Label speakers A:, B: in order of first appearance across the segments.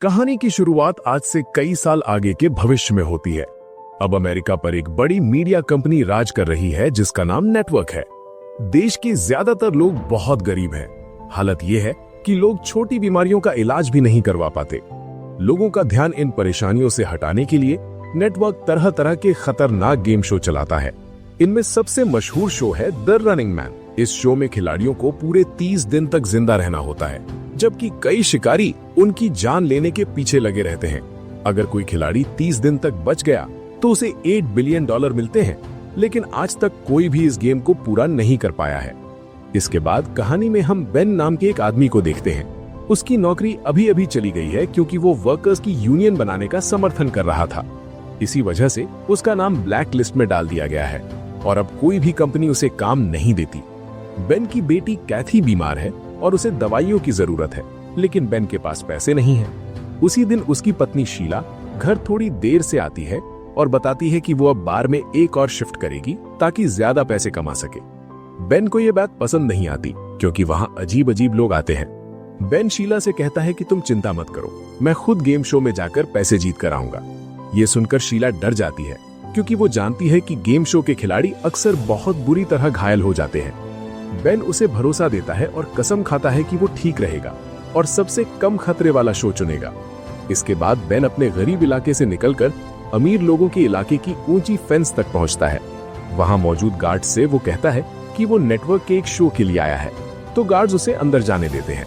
A: कहानी की शुरुआत आज से कई साल आगे के भविष्य में होती है। अब अमेरिका पर एक बड़ी मीडिया कंपनी राज कर रही है जिसका नाम नेटवर्क है। देश के ज्यादातर लोग बहुत गरीब हैं। हालत यह है कि लोग छोटी बीमारियों का इलाज भी नहीं करवा पाते। लोगों का ध्यान इन परेशानियों से हटाने के लिए नेटवर्क तरह तरह के खतरनाक गेम शो चलाता है। इनमें सबसे मशहूर शो है द रनिंग मैन। इस शो में खिलाड़ियों को पूरे 30 दिन तक जिंदा रहना होता है, जबकि कई शिकारी उनकी जान लेने के पीछे लगे रहते हैं। अगर कोई खिलाड़ी 30 दिन तक बच गया तो उसे $8 बिलियन मिलते हैं, लेकिन आज तक कोई भी इस गेम को पूरा नहीं कर पाया है। इसके बाद कहानी में हम बेन नाम के एक आदमी को देखते हैं। उसकी नौकरी अभी अभी चली गई है क्योंकि वो वर्कर्स की यूनियन बनाने का समर्थन कर रहा था। इसी वजह से उसका नाम ब्लैक लिस्ट में डाल दिया गया है और अब कोई भी कंपनी उसे काम नहीं देती। बेन की बेटी कैथी बीमार है और उसे दवाइयों की जरूरत है, लेकिन बेन के पास पैसे नहीं है। उसी दिन उसकी पत्नी शीला घर थोड़ी देर से आती है और बताती है कि वो अब बार में एक और शिफ्ट करेगी ताकि ज्यादा पैसे कमा सके। बेन को ये बात पसंद नहीं आती क्योंकि वहां अजीब अजीब लोग आते हैं। बेन शीला से कहता है कि तुम चिंता मत करो, मैं खुद गेम शो में जाकर पैसे जीत कर आऊंगा। ये सुनकर शीला डर जाती है क्योंकि वो जानती है कि गेम शो के खिलाड़ी अक्सर बहुत बुरी तरह घायल हो जाते हैं। बेन उसे भरोसा देता है और कसम खाता है कि वो ठीक रहेगा और सबसे कम खतरे वाला शो चुनेगा। इसके बाद बेन अपने गरीब इलाके से निकलकर अमीर लोगों के इलाके की ऊंची फेंस तक पहुंचता है। वहां मौजूद गार्ड से वो कहता है कि वो नेटवर्क के एक शो के लिए आया है, तो गार्ड्स उसे अंदर जाने देते हैं।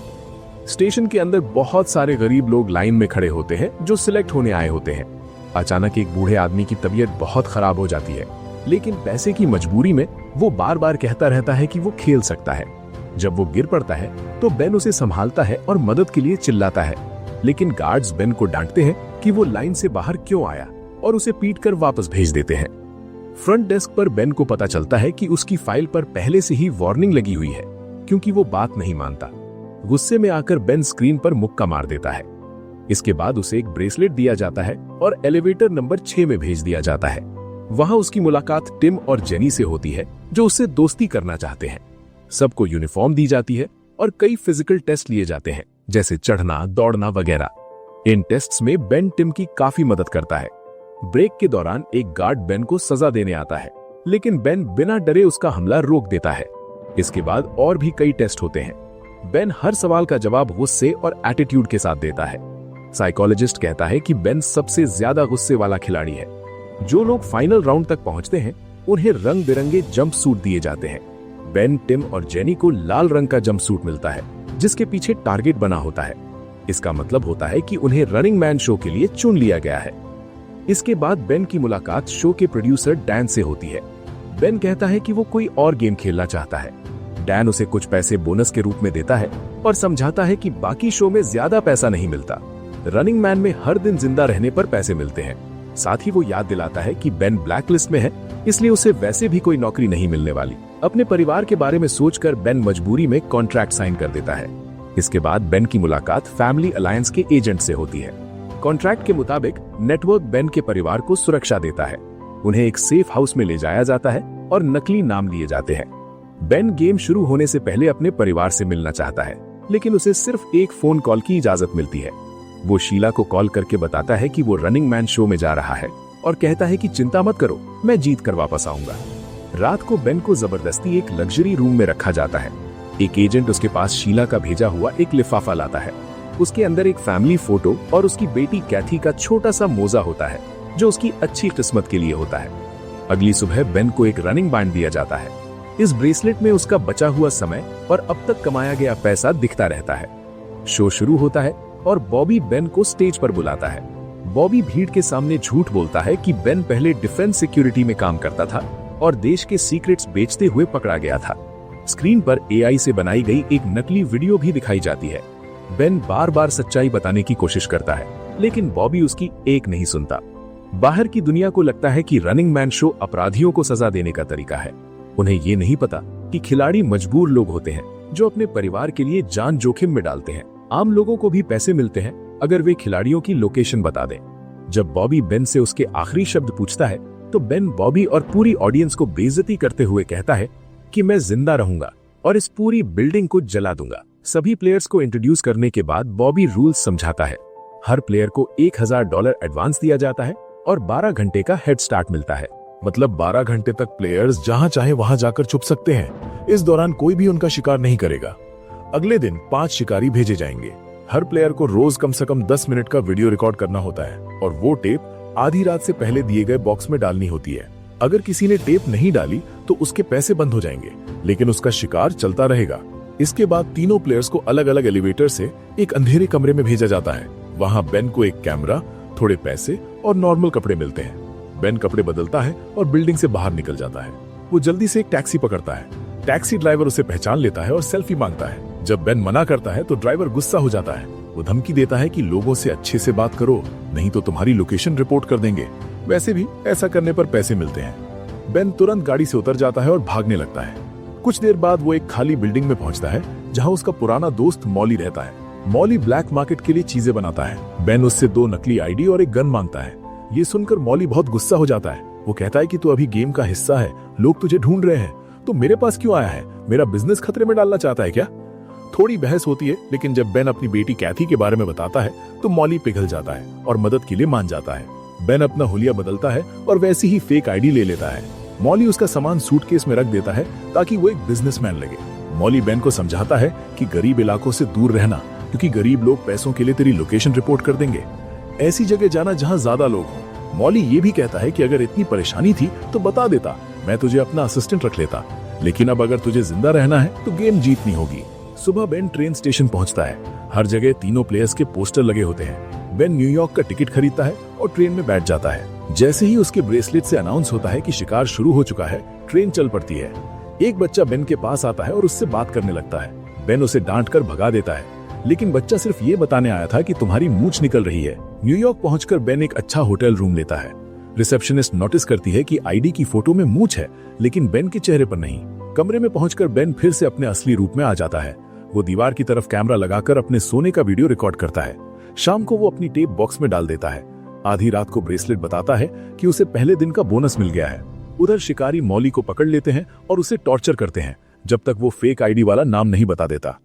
A: स्टेशन के अंदर बहुत सारे गरीब लोग लाइन में खड़े होते हैं जो सिलेक्ट होने आए होते हैं। अचानक एक बूढ़े आदमी की तबीयत बहुत खराब हो जाती है, लेकिन पैसे की मजबूरी में वो बार बार कहता रहता है कि वो खेल सकता है। जब वो गिर पड़ता है तो बेन उसे संभालता है और मदद के लिए चिल्लाता है, लेकिन गार्ड्स बेन को डांटते हैं कि वो लाइन से बाहर क्यों आया और उसे पीटकर वापस भेज देते हैं। फ्रंट डेस्क पर बेन को पता चलता है कि उसकी फाइल पर पहले से ही वार्निंग लगी हुई है क्योंकि वो बात नहीं मानता। गुस्से में आकर बेन स्क्रीन पर मुक्का मार देता है। इसके बाद उसे एक ब्रेसलेट दिया जाता है और एलिवेटर नंबर 6 में भेज दिया जाता है। वहां उसकी मुलाकात टिम और जेनी से होती है जो उससे दोस्ती करना चाहते हैं। सबको यूनिफॉर्म दी जाती है और कई फिजिकल टेस्ट लिए जाते हैं, जैसे चढ़ना, दौड़ना वगैरह। इन टेस्ट्स में बेन टिम की काफी मदद करता है। ब्रेक के दौरान एक गार्ड बेन को सजा देने आता है, लेकिन बेन बिना डरे उसका हमला रोक देता है। इसके बाद और भी कई टेस्ट होते हैं। बेन हर सवाल का जवाब गुस्से और एटीट्यूड के साथ देता है। साइकोलॉजिस्ट कहता है कि बेन सबसे ज्यादा गुस्से वाला खिलाड़ी है। जो लोग फाइनल राउंड तक पहुंचते हैं उन्हें रंग बिरंगे जंप सूट दिए जाते हैं। बेन, टिम और जेनी को लाल रंग का जंप सूट मिलता है जिसके पीछे टारगेट बना होता है। इसका मतलब होता है कि उन्हें रनिंग मैन शो के लिए चुन लिया गया है। इसके बाद बेन की मुलाकात शो के प्रोड्यूसर डैन से होती है। बेन कहता है कि वो कोई और गेम खेलना चाहता है। डैन उसे कुछ पैसे बोनस के रूप में देता है और समझाता है कि बाकी शो में ज्यादा पैसा नहीं मिलता। रनिंग मैन में हर दिन जिंदा रहने पर पैसे मिलते हैं। साथ ही वो याद दिलाता है कि बेन ब्लैक लिस्ट में है, इसलिए उसे वैसे भी कोई नौकरी नहीं मिलने वाली। अपने परिवार के बारे में सोचकर बेन मजबूरी में कॉन्ट्रैक्ट साइन कर देता है। इसके बाद बेन की मुलाकात फैमिली अलायंस के एजेंट से होती है। कॉन्ट्रैक्ट के मुताबिक नेटवर्क बेन के परिवार को सुरक्षा देता है। उन्हें एक सेफ हाउस में ले जाया जाता है और नकली नाम लिए जाते हैं। बेन गेम शुरू होने से पहले अपने परिवार से मिलना चाहता है, लेकिन उसे सिर्फ एक फोन कॉल की इजाजत मिलती है। वो शीला को कॉल करके बताता है कि वो रनिंग मैन शो में जा रहा है और कहता है कि चिंता मत करो, मैं जीत कर वापस आऊंगा। रात को बेन को जबरदस्ती एक लग्जरी रूम में रखा जाता है। एक एजेंट उसके पास शीला का भेजा हुआ एक लिफाफा लाता है। उसके अंदर एक फैमिली फोटो और उसकी बेटी कैथी का छोटा सा मोजा होता है जो उसकी अच्छी किस्मत के लिए होता है। अगली सुबह बेन को एक रनिंग बैंड दिया जाता है। इस ब्रेसलेट में उसका बचा हुआ समय और अब तक कमाया गया पैसा दिखता रहता है। शो शुरू होता है और बॉबी बेन को स्टेज पर बुलाता है। बॉबी भीड़ के सामने झूठ बोलता है कि बेन पहले डिफेंस सिक्योरिटी में काम करता था और देश के सीक्रेट्स बेचते हुए पकड़ा गया था। स्क्रीन पर एआई से बनाई गई एक नकली वीडियो भी दिखाई जाती है। बेन बार बार सच्चाई बताने की कोशिश करता है, लेकिन बॉबी उसकी एक नहीं सुनता। बाहर की दुनिया को लगता है कि रनिंग मैन शो अपराधियों को सजा देने का तरीका है। उन्हें ये नहीं पता कि खिलाड़ी मजबूर लोग होते हैं जो अपने परिवार के लिए जान जोखिम में डालते हैं। आम लोगों को भी पैसे मिलते हैं अगर वे खिलाड़ियों की लोकेशन बता दें। जब बॉबी बेन से उसके आखिरी शब्द पूछता है तो बेन बॉबी और पूरी ऑडियंस को बेइज्जती करते हुए कहता है कि मैं जिंदा रहूंगा और इस पूरी बिल्डिंग को जला दूंगा। सभी प्लेयर्स को इंट्रोड्यूस करने के बाद बॉबी रूल्स समझाता है। हर प्लेयर को $1000 एडवांस दिया जाता है और 12 घंटे का हेड स्टार्ट मिलता है। मतलब 12 घंटे तक प्लेयर्स जहां चाहे वहां जाकर छुप सकते हैं। इस दौरान कोई भी उनका शिकार नहीं करेगा। अगले दिन 5 शिकारी भेजे जाएंगे। हर प्लेयर को रोज कम से कम 10 मिनट का वीडियो रिकॉर्ड करना होता है और वो टेप आधी रात से पहले दिए गए बॉक्स में डालनी होती है। अगर किसी ने टेप नहीं डाली तो उसके पैसे बंद हो जाएंगे, लेकिन उसका शिकार चलता रहेगा। इसके बाद तीनों प्लेयर्स को अलग अलग एलिवेटर से एक अंधेरे कमरे में भेजा जाता है। वहां बेन को एक कैमरा, थोड़े पैसे और नॉर्मल कपड़े मिलते हैं। बेन कपड़े बदलता है और बिल्डिंग से बाहर निकल जाता है। वो जल्दी से एक टैक्सी पकड़ता है। टैक्सी ड्राइवर उसे पहचान लेता है और सेल्फी मांगता है। जब बेन मना करता है तो ड्राइवर गुस्सा हो जाता है। वो धमकी देता है कि लोगों से अच्छे से बात करो, नहीं तो तुम्हारी लोकेशन रिपोर्ट कर देंगे। वैसे भी ऐसा करने पर पैसे मिलते हैं। बेन तुरंत गाड़ी से उतर जाता है और भागने लगता है। कुछ देर बाद वो एक खाली बिल्डिंग में पहुंचता है जहां उसका पुराना दोस्त मॉली रहता है। मॉली ब्लैक मार्केट के लिए चीजें बनाता है। बेन उससे 2 नकली आईडी और एक गन मांगता है। ये सुनकर मॉली बहुत गुस्सा हो जाता है। वो कहता है कि तू अभी गेम का हिस्सा है, लोग तुझे ढूंढ रहे हैं, तो मेरे पास क्यों आया है? मेरा बिजनेस खतरे में डालना चाहता है क्या? थोड़ी बहस होती है, लेकिन जब बेन अपनी बेटी कैथी के बारे में बताता है तो मॉली पिघल जाता है और मदद के लिए मान जाता है। बेन अपना हुलिया बदलता है और वैसी ही फेक आईडी ले लेता है। मॉली उसका सामान सूटकेस में रख देता है ताकि वो एक बिजनेसमैन लगे। मॉली बेन को समझाता है कि गरीब इलाकों से दूर रहना, क्योंकि गरीब लोग पैसों के लिए तेरी लोकेशन रिपोर्ट कर देंगे। ऐसी जगह जाना जहां ज्यादा लोग हों। मॉली ये भी कहता है कि अगर इतनी परेशानी थी तो बता देता, मैं तुझे अपना असिस्टेंट रख लेता, लेकिन अब अगर तुझे जिंदा रहना है तो गेम जीतनी होगी। सुबह बेन ट्रेन स्टेशन पहुंचता है। हर जगह तीनों प्लेयर्स के पोस्टर लगे होते हैं। बेन न्यूयॉर्क का टिकट खरीदता है और ट्रेन में बैठ जाता है। जैसे ही उसके ब्रेसलेट से अनाउंस होता है कि शिकार शुरू हो चुका है, ट्रेन चल पड़ती है। एक बच्चा बेन के पास आता है और उससे बात करने लगता है। बेन उसे डांट कर भगा देता है, लेकिन बच्चा सिर्फ ये बताने आया था कि तुम्हारी मूंछ निकल रही है। न्यूयॉर्क पहुंचकर बेन एक अच्छा होटल रूम लेता है। रिसेप्शनिस्ट नोटिस करती है कि आईडी की फोटो में मूंछ है, लेकिन बेन के चेहरे पर नहीं। कमरे में पहुंचकर बेन फिर से अपने असली रूप में आ जाता है। वो दीवार की तरफ कैमरा लगाकर अपने सोने का वीडियो रिकॉर्ड करता है। शाम को वो अपनी टेप बॉक्स में डाल देता है। आधी रात को ब्रेसलेट बताता है कि उसे पहले दिन का बोनस मिल गया है। उधर शिकारी मॉली को पकड़ लेते हैं और उसे टॉर्चर करते हैं जब तक वो फेक आईडी वाला नाम नहीं बता देता।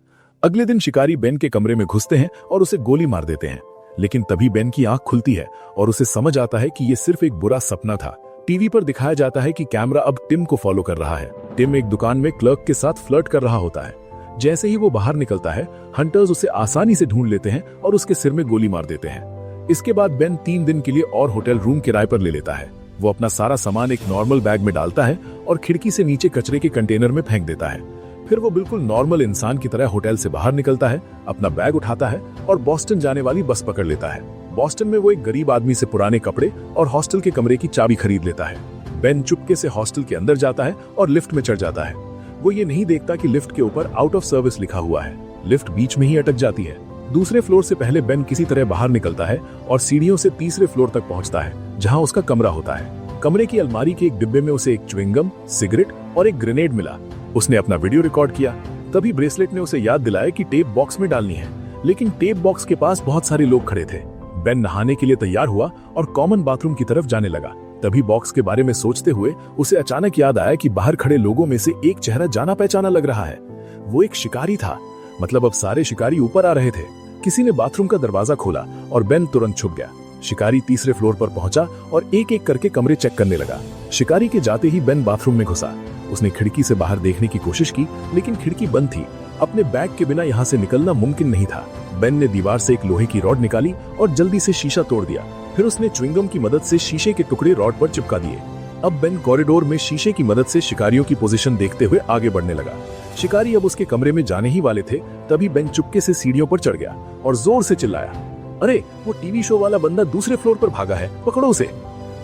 A: अगले दिन शिकारी बेन के कमरे में घुसते हैं और उसे गोली मार देते हैं, लेकिन तभी बेन की आंख खुलती है और उसे समझ आता है कि ये सिर्फ एक बुरा सपना था। टीवी पर दिखाया जाता है कि कैमरा अब टिम को फॉलो कर रहा है। टिम एक दुकान में क्लर्क के साथ फ्लर्ट कर रहा होता है। जैसे ही वो बाहर निकलता है, हंटर्स उसे आसानी से ढूंढ लेते हैं और उसके सिर में गोली मार देते हैं। इसके बाद बेन 3 दिन के लिए और होटल रूम किराए पर ले लेता है। वो अपना सारा सामान एक नॉर्मल बैग में डालता है और खिड़की से नीचे कचरे के कंटेनर में फेंक देता है। फिर वो बिल्कुल नॉर्मल इंसान की तरह होटल से बाहर निकलता है, अपना बैग उठाता है और बॉस्टन जाने वाली बस पकड़ लेता है। बॉस्टन में वो एक गरीब आदमी से पुराने कपड़े और हॉस्टल के कमरे की चाबी खरीद लेता है। बेन चुपके से हॉस्टल के अंदर जाता है और लिफ्ट में चढ़ जाता है। वो ये नहीं देखता कि लिफ्ट के ऊपर आउट ऑफ सर्विस लिखा हुआ है। लिफ्ट बीच में ही अटक जाती है। दूसरे फ्लोर से पहले बेन किसी तरह बाहर निकलता है और सीढ़ियों से तीसरे फ्लोर तक पहुंचता है, जहां उसका कमरा होता है। कमरे की अलमारी के एक डिब्बे में उसे एक च्युइंगम, सिगरेट और एक ग्रेनेड मिला। उसने अपना वीडियो रिकॉर्ड किया। तभी ब्रेसलेट ने उसे याद दिलाया कि टेप बॉक्स में डालनी है, लेकिन टेप बॉक्स के पास बहुत सारे लोग खड़े थे। बेन नहाने के लिए तैयार हुआ और कॉमन बाथरूम की तरफ जाने लगा। तभी बॉक्स के बारे में सोचते हुए उसे अचानक याद आया कि बाहर खड़े लोगों में से एक चेहरा जाना पहचाना लग रहा है। वो एक शिकारी था। मतलब अब सारे शिकारी ऊपर आ रहे थे। किसी ने बाथरूम का दरवाजा खोला और बेन तुरंत छुप गया। शिकारी तीसरे फ्लोर पर पहुंचा और एक एक करके कमरे चेक करने लगा। शिकारी के जाते ही बेन बाथरूम में घुसा। उसने खिड़की से बाहर देखने की कोशिश की, लेकिन खिड़की बंद थी। अपने बैग के बिना यहाँ से निकलना मुमकिन नहीं था। बेन ने दीवार से एक लोहे की रॉड निकाली और जल्दी से शीशा तोड़ दिया। फिर उसने च्युइंगम की मदद से शीशे के टुकड़े रॉड पर चिपका दिए। अब बेन कॉरिडोर में शीशे की मदद से शिकारियों की पोजीशन देखते हुए आगे बढ़ने लगा। शिकारी अब उसके कमरे में जाने ही वाले थे, तभी बेन चुपके से सीढ़ियों पर चढ़ गया और जोर से चिल्लाया, अरे वो टीवी शो वाला बंदा दूसरे फ्लोर पर भागा है, पकड़ो उसे।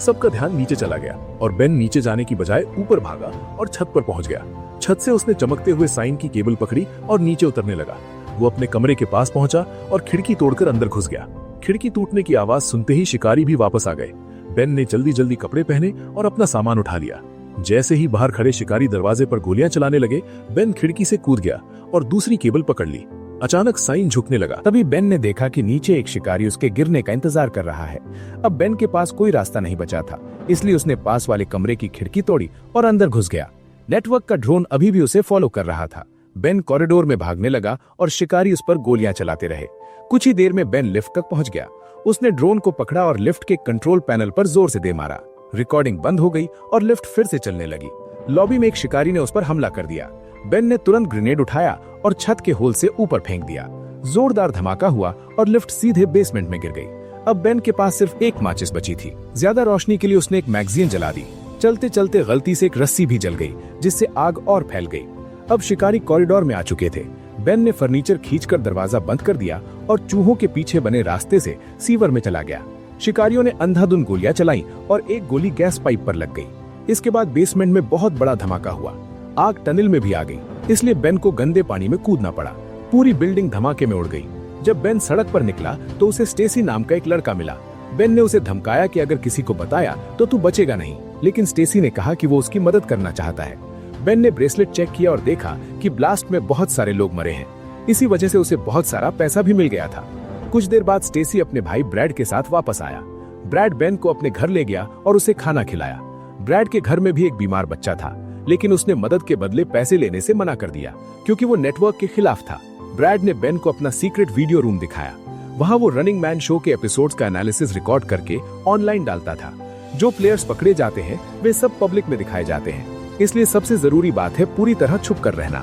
A: सबका ध्यान नीचे चला गया और बेन नीचे जाने की बजाय ऊपर भागा और छत पर पहुंच गया। छत से उसने चमकते हुए साइन की केबल पकड़ी और नीचे उतरने लगा। वो अपने कमरे के पास पहुंचा और खिड़की तोड़कर अंदर घुस गया। खिड़की टूटने की आवाज सुनते ही शिकारी भी वापस आ गए। बेन ने जल्दी जल्दी कपड़े पहने और अपना सामान उठा लिया। जैसे ही बाहर खड़े शिकारी दरवाजे पर गोलियां चलाने लगे, बेन खिड़की से कूद गया और दूसरी केबल पकड़ ली। अचानक साइन झुकने लगा।
B: तभी बेन ने देखा कि नीचे एक शिकारी उसके गिरने का इंतजार कर रहा है। अब बेन के पास कोई रास्ता नहीं बचा था, इसलिए उसने पास वाले कमरे की खिड़की तोड़ी और अंदर घुस गया। नेटवर्क का ड्रोन अभी भी उसे फॉलो कर रहा था। बेन कॉरिडोर में भागने लगा और शिकारी उस पर गोलियां चलाते रहे। कुछ ही देर में बेन लिफ्ट तक पहुंच गया उसने ड्रोन को पकड़ा और लिफ्ट के कंट्रोल पैनल पर जोर से दे मारा। रिकॉर्डिंग बंद हो गई और लिफ्ट फिर से चलने लगी। लॉबी में एक शिकारी ने उस पर हमला कर दिया। बेन ने तुरंत ग्रेनेड उठाया और छत के होल से ऊपर फेंक दिया। जोरदार धमाका हुआ और लिफ्ट सीधे बेसमेंट में गिर गई। अब बेन के पास सिर्फ एक माचिस बची थी। ज्यादा रोशनी के लिए उसने एक मैगजीन जला दी। चलते चलते गलती से एक रस्सी भी जल गई, जिससे आग और फैल गई। अब शिकारी कॉरिडोर में आ चुके थे। बेन ने फर्नीचर खींचकर दरवाजा बंद कर दिया और चूहों के पीछे बने रास्ते से सीवर में चला गया। शिकारियों ने अंधाधुंध गोलियां चलाई और एक गोली गैस पाइप पर लग गई। इसके बाद बेसमेंट में बहुत बड़ा धमाका हुआ। आग टनल में भी आ गई, इसलिए बेन को गंदे पानी में कूदना पड़ा। पूरी बिल्डिंग धमाके में उड़ गई। जब बेन सड़क पर निकला तो उसे स्टेसी नाम का एक लड़का मिला। बेन ने उसे धमकाया कि अगर किसी को बताया तो तू बचेगा नहीं, लेकिन स्टेसी ने कहा कि वो उसकी मदद करना चाहता है। बेन ने ब्रेसलेट चेक किया और देखा कि ब्लास्ट में बहुत सारे लोग मरे हैं। इसी वजह से उसे बहुत सारा पैसा भी मिल गया था। कुछ देर बाद स्टेसी अपने भाई ब्रैड के साथ वापस आया। ब्रैड बेन को अपने घर ले गया और उसे खाना खिलाया। ब्रैड के घर में भी एक बीमार बच्चा था, लेकिन उसने मदद के बदले पैसे लेने से मना कर दिया क्योंकि वो नेटवर्क के खिलाफ था। ब्रैड ने बेन को अपना सीक्रेट वीडियो रूम दिखाया। वहां वो रनिंग मैन शो के एपिसोड्स का एनालिसिस रिकॉर्ड करके ऑनलाइन डालता था। जो प्लेयर्स पकड़े जाते हैं वे सब पब्लिक में दिखाए जाते हैं, इसलिए सबसे जरूरी बात है पूरी तरह छुप कर रहना।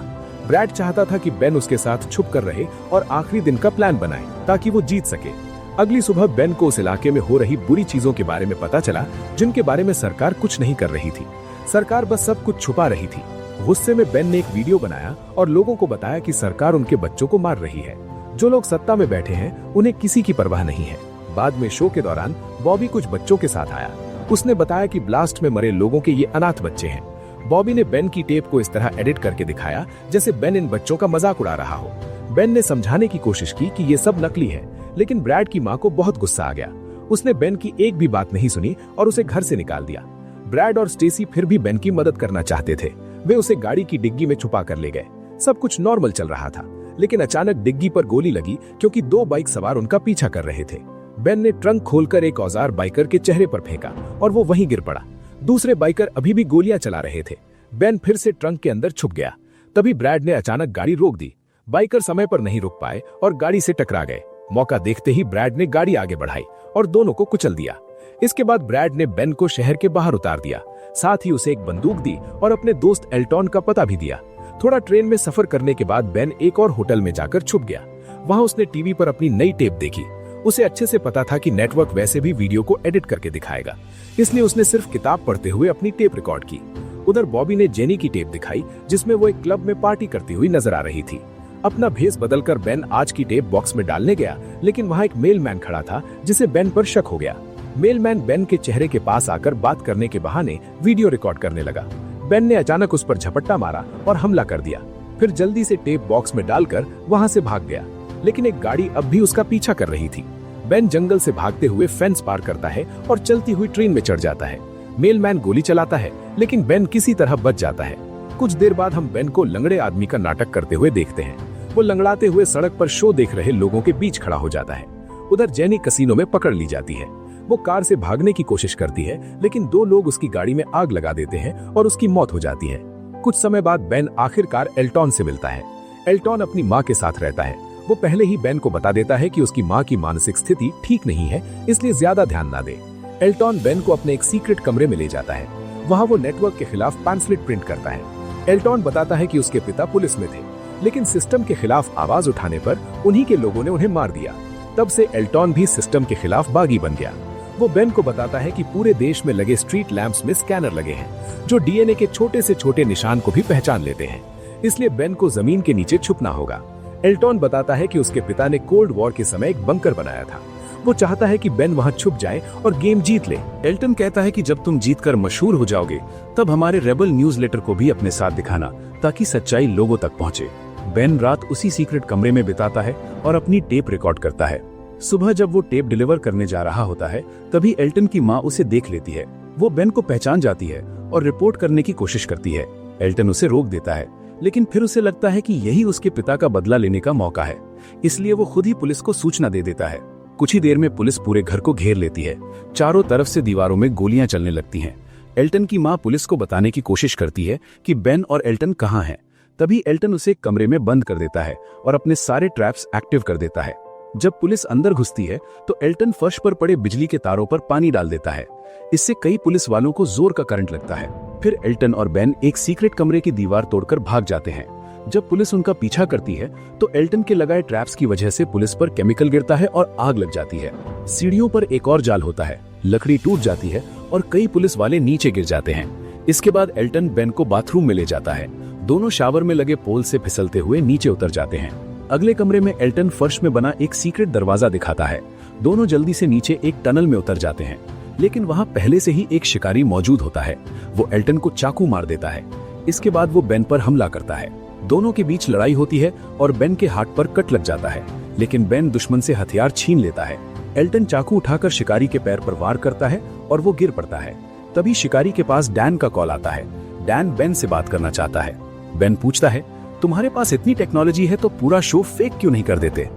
B: ब्रैड चाहता था कि बेन उसके साथ छुप कर रहे और आखिरी दिन का प्लान बनाए ताकि वो जीत सके। अगली सुबह बेन को उस इलाके में हो रही बुरी चीजों के बारे में पता चला जिनके बारे में सरकार कुछ नहीं कर रही थी। सरकार बस सब कुछ छुपा रही थी। गुस्से में बेन ने एक वीडियो बनाया और लोगों को बताया कि सरकार उनके बच्चों को मार रही है। जो लोग सत्ता में बैठे हैं उन्हें किसी की परवाह नहीं है। बाद में शो के दौरान बॉबी कुछ बच्चों के साथ आया। उसने बताया कि ब्लास्ट में मरे लोगों के ये अनाथ बच्चे हैं। बॉबी ने बेन की टेप को इस तरह एडिट करके दिखाया जैसे बेन इन बच्चों का मजाक उड़ा रहा हो। बेन ने समझाने की कोशिश की कि ये सब नकली है, लेकिन ब्रैड की माँ को बहुत गुस्सा आ गया। उसने बेन की एक भी बात नहीं सुनी और उसे घर से निकाल दिया। ब्रैड और स्टेसी फिर भी बेन की मदद करना चाहते थे। वे उसे गाड़ी की डिग्गी में छुपा कर ले गए। सब कुछ नॉर्मल चल रहा था, लेकिन अचानक डिग्गी पर गोली लगी क्योंकि 2 बाइक सवार उनका पीछा कर रहे थे। बेन ने ट्रंक खोलकर एक औजार बाइकर के चेहरे पर फेंका और वो वहीं गिर पड़ा। दूसरे बाइकर अभी भी गोलियां चला रहे थे। बेन फिर से ट्रंक के अंदर छुप गया। तभी ब्रैड ने अचानक गाड़ी रोक दी। बाइकर समय पर नहीं रुक पाए और गाड़ी से टकरा गए। मौका देखते ही ब्रैड ने गाड़ी आगे बढ़ाई और दोनों को कुचल दिया। इसके बाद ब्रैड ने बेन को शहर के बाहर उतार दिया। साथ ही उसे एक बंदूक दी और अपने दोस्त एल्टॉन का पता भी दिया। थोड़ा ट्रेन में सफर करने के बाद बेन एक और होटल में जाकर छुप गया। वहां उसने टीवी पर अपनी नई टेप देखी। उसे अच्छे से पता था कि नेटवर्क वैसे भी वीडियो को एडिट करके दिखाएगा, इसलिए उसने सिर्फ किताब पढ़ते हुए अपनी टेप रिकॉर्ड की। उधर बॉबी ने जेनी की टेप दिखाई जिसमें वो एक क्लब में पार्टी करती हुई नजर आ रही थी। अपना भेस बदलकर बेन आज की टेप बॉक्स में डालने गया, लेकिन वहां एक मेलमैन खड़ा था जिसे बेन पर शक हो गया। मेलमैन बेन के चेहरे के पास आकर बात करने के बहाने वीडियो रिकॉर्ड करने लगा। बेन ने अचानक उस पर झपट्टा मारा और हमला कर दिया। फिर जल्दी से टेप बॉक्स में डालकर वहां से भाग गया, लेकिन एक गाड़ी अब भी उसका पीछा कर रही थी। बेन जंगल से भागते हुए फेंस पार करता है और चलती हुई ट्रेन में चढ़ जाता है। मेलमैन गोली चलाता है, लेकिन बेन किसी तरह बच जाता है। कुछ देर बाद हम बेन को लंगड़े आदमी का नाटक करते हुए देखते हैं। वो लंगड़ाते हुए सड़क पर शो देख रहे लोगों के बीच खड़ा हो जाता है। उधर जेनी कसीनो में पकड़ ली जाती है। वो कार से भागने की कोशिश करती है, लेकिन 2 लोग उसकी गाड़ी में आग लगा देते हैं और उसकी मौत हो जाती है। कुछ समय बाद बेन आखिरकार एल्टॉन से मिलता है। एल्टॉन अपनी माँ के साथ रहता है। वो पहले ही बेन को बता देता है कि उसकी माँ की मानसिक स्थिति ठीक नहीं है, इसलिए ज्यादा ध्यान ना दे। एल्टॉन बेन को अपने एक सीक्रेट कमरे में ले जाता है। वहाँ वो नेटवर्क के खिलाफ पैम्फलेट प्रिंट करता है। एल्टॉन बताता है कि उसके पिता पुलिस में थे, लेकिन सिस्टम के खिलाफ आवाज उठाने पर उन्हीं के लोगों ने उन्हें मार दिया। तब से एल्टॉन भी सिस्टम के खिलाफ बागी बन गया। वो बेन को बताता है कि पूरे देश में लगे स्ट्रीट लैंप्स में स्कैनर लगे हैं जो डीएनए के छोटे से छोटे निशान को भी पहचान लेते हैं, इसलिए बेन को जमीन के नीचे छुपना होगा। एल्टॉन बताता है कि उसके पिता ने कोल्ड वॉर के समय एक बंकर बनाया था। वो चाहता है कि बेन वहां छुप जाए और गेम जीत ले।
C: एल्टन कहता है कि जब तुम जीतकर मशहूर हो जाओगे तब हमारे रेबल न्यूज़लेटर को भी अपने साथ दिखाना ताकि सच्चाई लोगों तक पहुंचे। बेन रात उसी सीक्रेट कमरे में बिताता है और अपनी टेप रिकॉर्ड करता है। सुबह जब वो टेप डिलीवर करने जा रहा होता है तभी एल्टन की माँ उसे देख लेती है। वो बेन को पहचान जाती है और रिपोर्ट करने की कोशिश करती है। एल्टन उसे रोक देता है, लेकिन फिर उसे लगता है कि यही उसके पिता का बदला लेने का मौका है, इसलिए वो खुद ही पुलिस को सूचना दे देता है। कुछ ही देर में पुलिस पूरे घर को घेर लेती है। चारों तरफ से दीवारों में गोलियां चलने लगती हैं। एल्टन की माँ पुलिस को बताने की कोशिश करती है कि बेन और एल्टन कहाँ हैं। तभी एल्टन उसे एक कमरे में बंद कर देता है और अपने सारे ट्रैप्स एक्टिव कर देता है। जब पुलिस अंदर घुसती है तो एल्टन फर्श पर पड़े बिजली के तारों पर पानी डाल देता है। इससे कई पुलिस वालों को जोर का करंट लगता है। फिर एल्टन और बेन एक सीक्रेट कमरे की दीवार तोड़कर भाग जाते हैं। जब पुलिस उनका पीछा करती है तो एल्टन के लगाए ट्रैप्स की वजह से पुलिस पर केमिकल गिरता है और आग लग जाती है। सीढ़ियों पर एक और जाल होता है, लकड़ी टूट जाती है और कई पुलिस वाले नीचे गिर जाते हैं। इसके बाद एल्टन बेन को बाथरूम में ले जाता है। दोनों शावर में लगे पोल से फिसलते हुए नीचे उतर जाते हैं। अगले कमरे में एल्टन फर्श में बना एक सीक्रेट दरवाजा दिखाता है। दोनों जल्दी से नीचे एक टनल में उतर जाते हैं, लेकिन वहां पहले से ही एक शिकारी मौजूद होता है। वो एल्टन को चाकू मार देता है। इसके बाद वो बेन पर हमला करता है। दोनों के बीच लड़ाई होती है और बेन के हाथ पर कट लग जाता है, लेकिन बेन दुश्मन से हथियार छीन लेता है। एल्टन चाकू उठाकर शिकारी के पैर पर वार करता है और वो गिर पड़ता है। तभी शिकारी के पास डैन का कॉल आता है। डैन बेन से बात करना चाहता है। बेन पूछता है, तुम्हारे पास इतनी टेक्नोलॉजी है तो पूरा शो फेक क्यों नहीं कर देते?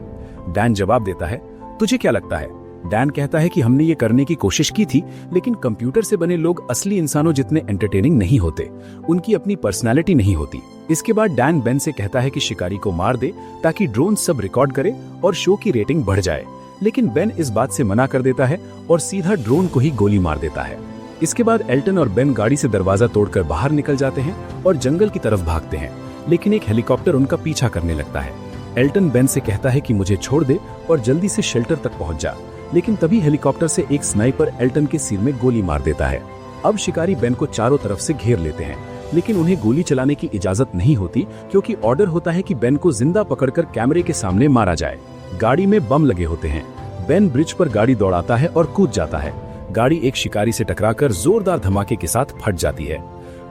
C: डैन जवाब देता है, तुझे क्या लगता है? डैन कहता है कि हमने ये करने की कोशिश की थी, लेकिन कंप्यूटर से बने लोग असली इंसानों जितने एंटरटेनिंग नहीं होते। उनकी अपनी पर्सनालिटी नहीं होती। इसके बाद डैन बेन से कहता है कि शिकारी को मार दे ताकि ड्रोन सब रिकॉर्ड करे और शो की रेटिंग बढ़ जाए। लेकिन बेन इस बात से मना कर देता है और सीधा ड्रोन को ही गोली मार देता है। इसके बाद एल्टन और बेन गाड़ी से दरवाजा तोड़कर बाहर निकल जाते हैं और जंगल की तरफ भागते हैं, लेकिन एक हेलीकॉप्टर उनका पीछा करने लगता है। एल्टन बेन से कहता है कि मुझे छोड़ दे और जल्दी से शेल्टर तक पहुंच जा, लेकिन तभी हेलीकॉप्टर से एक स्नाइपर एल्टन के सिर में गोली मार देता है। अब शिकारी बेन को चारों तरफ से घेर लेते हैं, लेकिन उन्हें गोली चलाने की इजाजत नहीं होती क्योंकि ऑर्डर होता है कि बेन को जिंदा पकड़कर कैमरे के सामने मारा जाए। गाड़ी में बम लगे होते हैं। बेन ब्रिज पर गाड़ी दौड़ाता है और कूद जाता है। गाड़ी एक शिकारी से टकराकर जोरदार धमाके के साथ फट जाती है।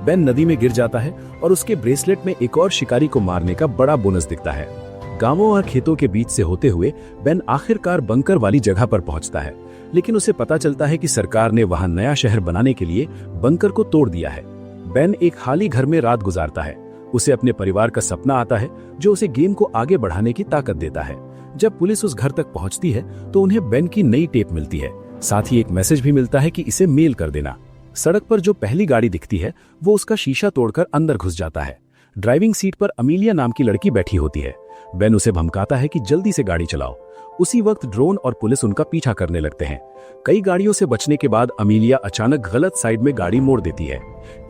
C: बेन नदी में गिर जाता है और उसके ब्रेसलेट में एक और शिकारी को मारने का बड़ा बोनस दिखता है। गांवों और खेतों के बीच से होते हुए बेन आखिरकार बंकर वाली जगह पर पहुंचता है, लेकिन उसे पता चलता है कि सरकार ने वहां नया शहर बनाने के लिए बंकर को तोड़ दिया है। बेन एक खाली घर में रात गुजारता है। उसे अपने परिवार का सपना आता है जो उसे गेम को आगे बढ़ाने की ताकत देता है। जब पुलिस उस घर तक पहुंचती है तो उन्हें बेन की नई टेप मिलती है। साथ ही एक मैसेज भी मिलता है कि इसे मेल कर देना। सड़क पर जो पहली गाड़ी दिखती है वो उसका शीशा तोड़कर अंदर घुस जाता है। ड्राइविंग सीट पर अमीलिया नाम की लड़की बैठी होती है। बेन उसे धमकाता है कि जल्दी से गाड़ी चलाओ। उसी वक्त ड्रोन और पुलिस उनका पीछा करने लगते हैं। कई गाड़ियों से बचने के बाद अमीलिया अचानक गलत साइड में गाड़ी मोड़ देती है।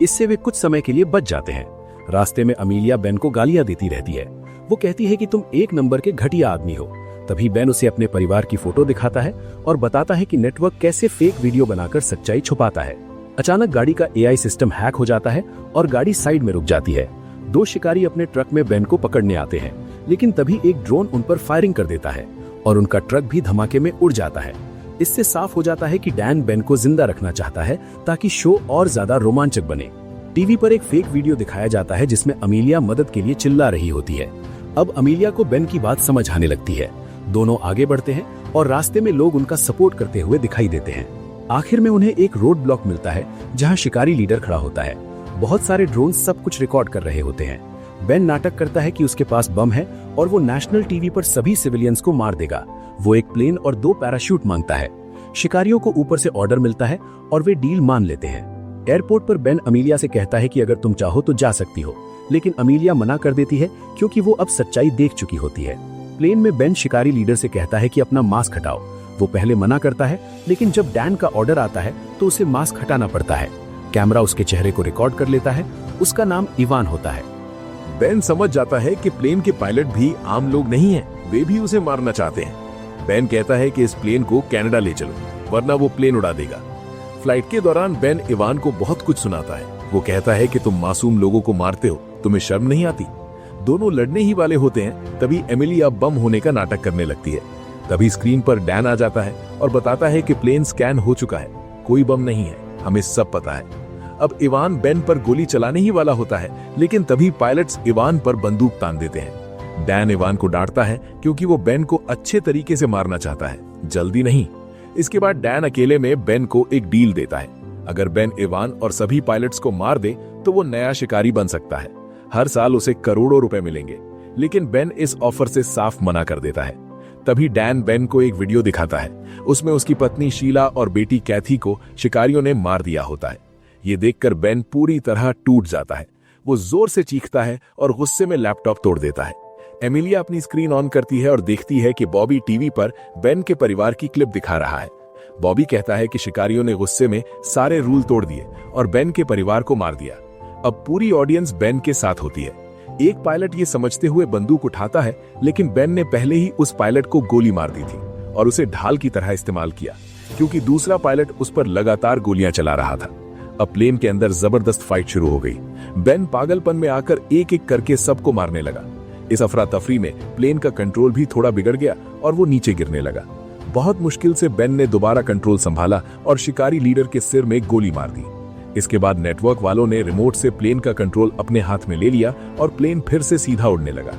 C: इससे वे कुछ समय के लिए बच जाते हैं। रास्ते में अमीलिया बेन को गालियां देती रहती है। वो कहती है कि तुम एक नंबर के घटिया आदमी हो। तभी बेन उसे अपने परिवार की फोटो दिखाता है और बताता है कि नेटवर्क कैसे फेक वीडियो बनाकर सच्चाई छुपाता है। अचानक गाड़ी का एआई सिस्टम हैक हो जाता है और गाड़ी साइड में रुक जाती है। दो शिकारी अपने ट्रक में बेन को पकड़ने आते हैं, लेकिन तभी एक ड्रोन उन पर फायरिंग कर देता है और उनका ट्रक भी धमाके में उड़ जाता है। इससे साफ हो जाता है कि डैन बेन को जिंदा रखना चाहता है ताकि शो और ज्यादा रोमांचक बने। टीवी पर एक फेक वीडियो दिखाया जाता है जिसमें अमीलिया मदद के लिए चिल्ला रही होती है। अब अमीलिया को बेन की बात समझ आने लगती है। दोनों आगे बढ़ते हैं और रास्ते में लोग उनका सपोर्ट करते हुए दिखाई देते हैं। आखिर में उन्हें एक रोड ब्लॉक मिलता है जहां शिकारी लीडर खड़ा होता है। बहुत सारे ड्रोन सब कुछ रिकॉर्ड कर रहे होते हैं। बेन नाटक करता है कि उसके पास बम है और वो नेशनल टीवी पर सभी सिविलियंस को मार देगा। वो एक प्लेन और 2 पैराशूट मांगता है। शिकारियों को ऊपर से ऑर्डर मिलता है और वे डील मान लेते हैं। एयरपोर्ट पर बेन अमीलिया से कहता है कि अगर तुम चाहो तो जा सकती हो, लेकिन अमीलिया मना कर देती है क्योंकि वो अब सच्चाई देख चुकी होती है। प्लेन में बेन शिकारी लीडर से कहता है कि अपना मास्क हटाओ। वो पहले मना करता है, लेकिन जब डैन का ऑर्डर आता है तो उसे मास्क हटाना पड़ता है। कैमरा उसके चेहरे को रिकॉर्ड कर लेता है। उसका नाम इवान होता है।
A: बेन समझ जाता है कि प्लेन के पायलट भी आम लोग नहीं हैं, वे भी उसे मारना चाहते हैं। बेन कहता है कि इस प्लेन को कनाडा ले चलो, वरना वो प्लेन उड़ा देगा। फ्लाइट के दौरान बेन इवान को बहुत कुछ सुनाता है। वो कहता है कि तुम मासूम लोगों को मारते हो, तुम्हें शर्म नहीं आती। दोनों लड़ने ही वाले होते हैं, तभी एमिलिया बम होने का नाटक करने लगती है। तभी स्क्रीन पर डैन आ जाता है और बताता है कि प्लेन स्कैन हो चुका है, कोई बम नहीं है, हमें सब पता है। अब इवान बेन पर गोली चलाने ही वाला होता है, लेकिन तभी पायलट्स इवान पर बंदूक तान देते हैं। डैन इवान को डांटता है क्योंकि वो बेन को अच्छे तरीके से मारना चाहता है, जल्दी नहीं। इसके बाद डैन अकेले में बेन को एक डील देता है। अगर बेन इवान और सभी पायलट्स को मार दे तो वो नया शिकारी बन सकता है। हर साल उसे करोड़ों रुपए मिलेंगे, लेकिन बेन इस ऑफर से साफ मना कर देता है। तभी डैन बेन को एक वीडियो दिखाता है। उसमें उसकी पत्नी शीला और बेटी कैथी को शिकारियों ने मार दिया होता है। ये देखकर बेन पूरी तरह टूट जाता है। वो जोर से चीखता है और गुस्से में लैपटॉप तोड़ देता है। एमिलिया अपनी स्क्रीन ऑन करती है और देखती है कि बॉबी टीवी पर बेन के परिवार की क्लिप दिखा रहा है। बॉबी कहता है कि शिकारियों ने गुस्से में सारे रूल तोड़ दिए और बेन के परिवार को मार दिया। अब पूरी ऑडियंस बेन के साथ होती है। एक पायलट ये समझते हुए बंदूक उठाता है, लेकिन बेन ने पहले ही उस पायलट को गोली मार दी थी और उसे ढाल की तरह इस्तेमाल किया, क्योंकि दूसरा पायलट उस पर लगातार गोलियां चला रहा था। अब प्लेन के अंदर जबरदस्त फाइट शुरू हो गई। बेन पागलपन में आकर एक एक करके सबको मारने लगा। इस अफरा तफरी में प्लेन का कंट्रोल भी थोड़ा बिगड़ गया और वो नीचे गिरने लगा। बहुत मुश्किल से बेन ने दोबारा कंट्रोल संभाला और शिकारी लीडर के सिर में गोली मार दी। इसके बाद नेटवर्क वालों ने रिमोट से प्लेन का कंट्रोल अपने हाथ में ले लिया और प्लेन फिर से सीधा उड़ने लगा।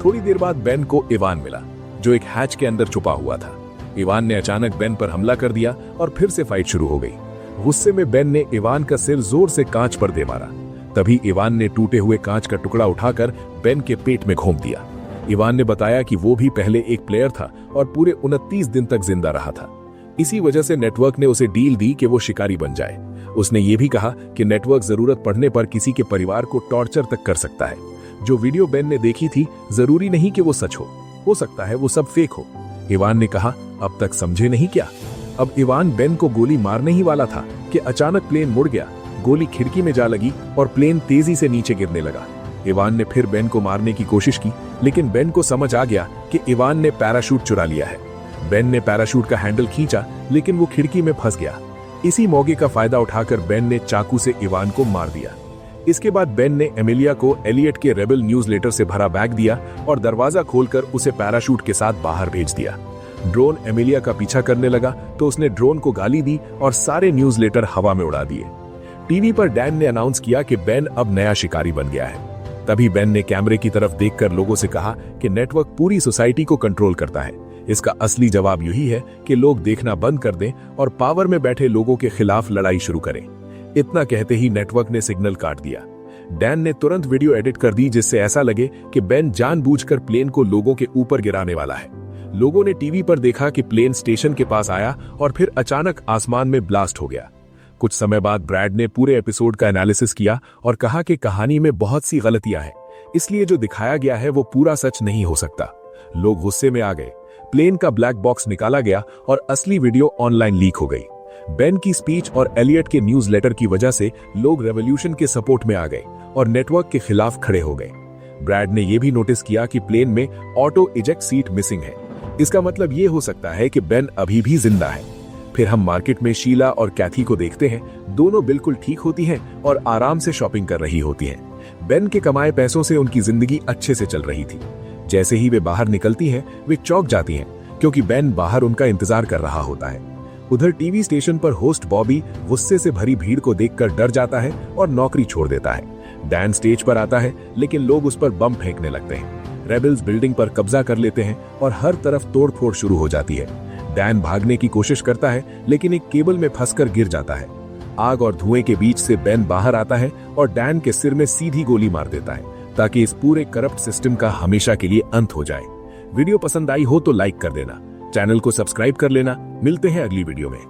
A: थोड़ी देर बाद बेन को इवान मिला, जो एक हैच के अंदर छुपा हुआ था। इवान ने अचानक बेन पर हमला कर दिया और फिर से फाइट शुरू हो गई। गुस्से में बेन ने इवान का सिर जोर से कांच पर दे मारा। तभी इवान ने टूटे हुए कांच का टुकड़ा उठाकर बेन के पेट में घोंप दिया। इवान ने बताया कि वो भी पहले एक प्लेयर था और पूरे 29 दिन तक जिंदा रहा था। इसी वजह से नेटवर्क ने उसे डील दी कि वो शिकारी बन जाए। उसने ये भी कहा कि नेटवर्क जरूरत पड़ने पर किसी के परिवार को टॉर्चर तक कर सकता है। जो वीडियो बेन ने देखी थी, जरूरी नहीं कि वो सच हो सकता है वो सब फेक हो। इवान ने कहा, अब तक समझे नहीं क्या? अब इवान बेन को गोली मारने ही वाला था कि अचानक प्लेन मुड़ गया। गोली खिड़की में जा लगी और प्लेन तेजी से नीचे गिरने लगा। इवान ने फिर बेन को मारने की कोशिश की, लेकिन बेन को समझ आ गया कि इवान ने पैराशूट चुरा लिया है। बेन ने पैराशूट का हैंडल खींचा, लेकिन वो खिड़की में फंस गया। इसी मौके का फायदा उठाकर बेन ने चाकू से इवान को मार दिया। इसके बाद बेन ने एमिलिया को एलियट के रेबल न्यूज़लेटर से भरा बैग दिया और दरवाजा खोलकर उसे पैराशूट के साथ बाहर भेज दिया। ड्रोन एमिलिया का पीछा करने लगा तो उसने ड्रोन को गाली दी और सारे न्यूज़लेटर हवा में उड़ा दिए। टीवी पर डैन ने अनाउंस किया कि बेन अब नया शिकारी बन गया है। तभी बेन ने कैमरे की तरफ देखकर लोगों से कहा कि नेटवर्क पूरी सोसाइटी को कंट्रोल करता है। इसका असली जवाब यही है कि लोग देखना बंद कर दें और पावर में बैठे लोगों के खिलाफ लड़ाई शुरू करें। इतना कहते ही नेटवर्क ने सिग्नल काट दिया। डैन ने तुरंत वीडियो एडिट कर दी, जिससे ऐसा लगे कि बेन जानबूझकर प्लेन को लोगों के ऊपर गिराने वाला है। लोगों ने टीवी पर देखा कि प्लेन स्टेशन के पास आया और फिर अचानक आसमान में ब्लास्ट हो गया। कुछ समय बाद ब्रैड ने पूरे एपिसोड का एनालिसिस किया और कहा कि कहानी में बहुत सी गलतियां हैं, इसलिए जो दिखाया गया है वो पूरा सच नहीं हो सकता। लोग गुस्से में आ गए। प्लेन का ब्लैक बॉक्स निकाला गया और असली वीडियो ऑनलाइन लीक हो गई। बेन की स्पीच और एलियट के न्यूज़लेटर की वजह से लोग रेवोल्यूशन के सपोर्ट में आ गए और नेटवर्क के खिलाफ खड़े हो गए। ब्रैड ने यह भी नोटिस किया कि प्लेन में ऑटो इजेक्ट सीट मिसिंग है। इसका मतलब ये हो सकता है कि बेन अभी भी जिंदा है। फिर हम मार्केट में शीला और कैथी को देखते हैं। दोनों बिल्कुल ठीक होती हैं और आराम से शॉपिंग कर रही होती हैं। बेन के कमाए पैसों से उनकी जिंदगी अच्छे से चल रही थी। जैसे ही वे बाहर निकलती हैं, वे चौंक जाती हैं, क्योंकि बेन बाहर उनका इंतजार कर रहा होता है। उधर टीवी स्टेशन पर होस्ट बॉबी गुस्से से भरी भीड़ को देखकर डर जाता है और नौकरी छोड़ देता है। डैन स्टेज पर आता है, लेकिन लोग उस पर बम फेंकने लगते हैं। रेबल्स बिल्डिंग पर कब्जा कर लेते हैं और हर तरफ तोड़फोड़ शुरू हो जाती है। डैन भागने की कोशिश करता है, लेकिन एक केबल में फंसकर गिर जाता है। आग और धुएं के बीच से बेन बाहर आता है और डैन के सिर में सीधी गोली मार देता है, ताकि इस पूरे करप्ट सिस्टम का हमेशा के लिए अंत हो जाए। वीडियो पसंद आई हो तो लाइक कर देना, चैनल को सब्सक्राइब कर लेना। मिलते हैं अगली वीडियो में।